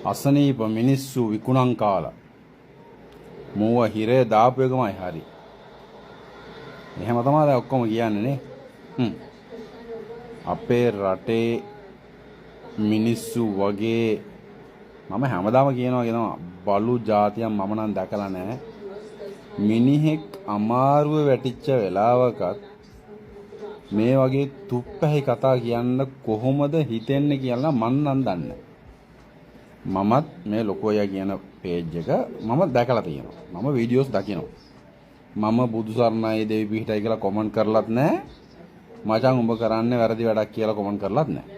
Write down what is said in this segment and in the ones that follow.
අසනීප මිනිස්සු විකුණන් කාලා මෝව හිරේ දාපු එකමයි හරි. එහෙම තමයි දැන් ඔක්කොම කියන්නේ නේ. අපේ රටේ මිනිස්සු වගේ මම හැමදාම කියනවා බලු જાතියක් මම නම් දැකලා නැහැ. මිනිහෙක් අමාරුව වැටිච්ච වෙලාවකත් මේ වගේ තුප්පැහි කතා කියන්න කොහොමද හිතෙන්නේ කියලා මන් නම් දන්නේ. මමත් මේ ලොකෝයා කියන පේජ් එක මම දැකලා තියෙනවා. මම වීඩියෝස් දකිනවා. මම බුදු සරණයි දෙවි පිහිටයි කියලා කමෙන්ට් කරලත් නැහැ. මචං උඹ කරන්නේ වැරදි වැඩක් කියලා කමෙන්ට් කරලත් නැහැ.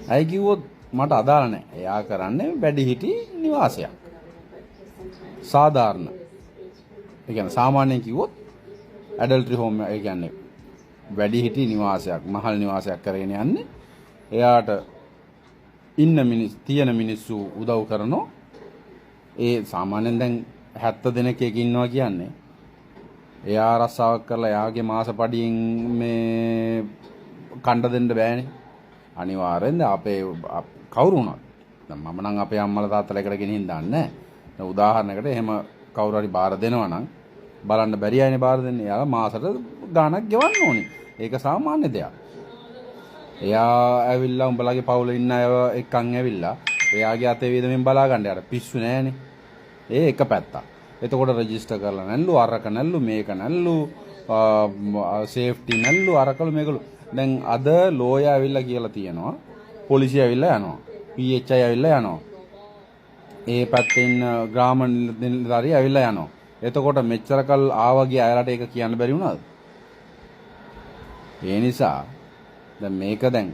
අය කිව්වොත් මට අදාළ නැහැ. එයා කරන්නේ වැඩිහිටි නිවාසයක්. සාධාරණ. ඒ කියන්නේ සාමාන්‍යයෙන් කිව්වොත් ඇඩල්ටරි හෝම් ඒ කියන්නේ වැඩිහිටි නිවාසයක්, මහල් නිවාසයක් කරගෙන යන්නේ. එයාට තියෙන මිනිස්සු උදව් කරනවා. ඒ සාමාන්‍යයෙන් දැන් 70 දෙනෙක් එක ඉන්නවා කියන්නේ. එයා රස්සාවක් කරලා එයාගේ මාස පඩියෙන් මේ කණ්ඩ දෙන්න බෑනේ. අනිවාර්යෙන්ද අපේ කවුරු වුණත්. දැන් මම නම් අපේ අම්මලා තාත්තලා එකට ගෙනින් දාන්නේ නැහැ. දැන් උදාහරණයකට එහෙම කවුරු හරි බාර දෙනවා නම් බලන්න බැරි අයනේ බාර දෙන්නේ. එයාලා මාසෙට ගාණක් ගෙවන්න ඕනේ. ඒක සාමාන්‍ය දෙයක්. එයා ඇවිල්ලා උඹලගේ පවුලේ ඉන්න අය එක්කන් ඇවිල්ලා එයාගේ අතේ වේදමෙන් බලා ගන්න යාට පිස්සු නෑනේ. ඒ එක පැත්තක්. එතකොට රෙජිස්ටර් කරලා නැල්ලු අරක නැල්ලු මේක නැල්ලු සේෆ්ටි නැල්ලු අරකලු මේකලු. දැන් අද ලෝයා ඇවිල්ලා කියලා තියෙනවා. පොලිසිය ඇවිල්ලා යනවා. PHI ඇවිල්ලා යනවා. ඒ පැත්තෙන් ග්‍රාම නිලධාරිය ඇවිල්ලා යනවා. එතකොට මෙච්චරකල් ආවගේ අයලට ඒක කියන්න බැරි වුණාද? ඒ නිසා දැන් මේක දැන්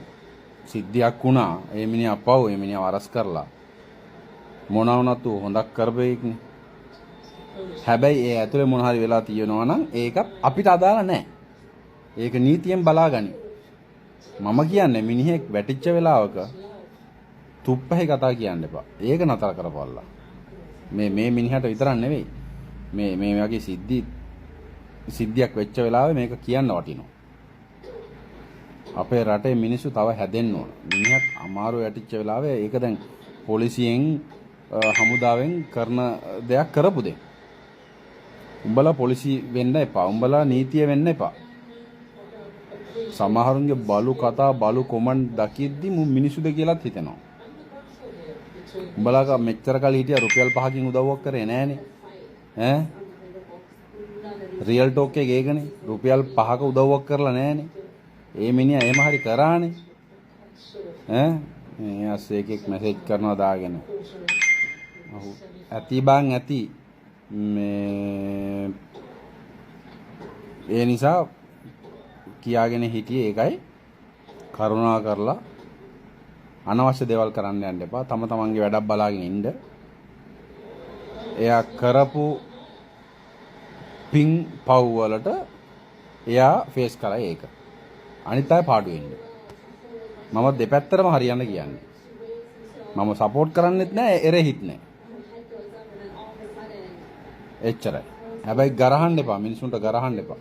සිද්ධියක් වුණා. ඒ මිනිහා පව් ඒ මිනිහා වරස් කරලා මොන වුණත් හොඳක් කරපෙයික්නේ. හැබැයි ඒ ඇතුලේ මොන හරි වෙලා තියෙනවා නම් ඒක අපිට අදාළ නැහැ. ඒක නීතියෙන් බලාගනි. මම කියන්නේ මිනිහෙක් වැටිච්ච වෙලාවක තුප්පහේ කතා කියන්න එපා. ඒක නතර කරපල්ලා. මේ මිනිහට විතරක් නෙවෙයි. මේ වගේ සිද්ධියක් වෙච්ච වෙලාවේ මේක කියන්න වටිනවා. අපේ රටේ මිනිස්සු තව හැදෙන්න ඕන. මිනිහක් අමාරු වැටිච්ච වෙලාවේ ඒක දැන් පොලිසියෙන් හමුදාවෙන් කරන දෙයක් කරපු දෙයක්. උඹලා පොලිසි වෙන්න එපා. උඹලා නීතිය වෙන්න එපා. සමහරුන්ගේ බලු කතා බලු කොමන්ට් දකිද්දි මිනිසුද කියලාත් හිතෙනවා. උඹලා මෙච්චර කල් හිටියා රුපියල් 5කින් උදව්වක් කරේ නෑනේ. ඈ රියල් ටෝක් එකේ ඒකනේ. රුපියල් 5ක උදව්වක් කරලා නෑනේ. ඒ මිනිහා එහෙම හරි කරානේ. ඈ මේ ඇස්සේ එකෙක් මැසේජ් කරනවා දාගෙන. අහු ඇති බං ඇති. මේ ඒ නිසා කියාගෙන හිටියේ ඒකයි. කරුණා කරලා අනවශ්‍ය දේවල් කරන්න යන්න එපා. තම තමන්ගේ වැඩක් බලාගෙන ඉන්න. එයා කරපු පින් පව් වලට එයා ෆේස් කරා ඒක. අනිත් අය පාඩු වෙන්න. මම දෙපැත්තටම හරියන්න කියන්නේ. මම සපෝට් කරන්නෙත් නෑ එරෙහිත් නෑ. එච්චරයි. හැබැයි ගරහන්න එපා. මිනිසුන්ට ගරහන්න එපා.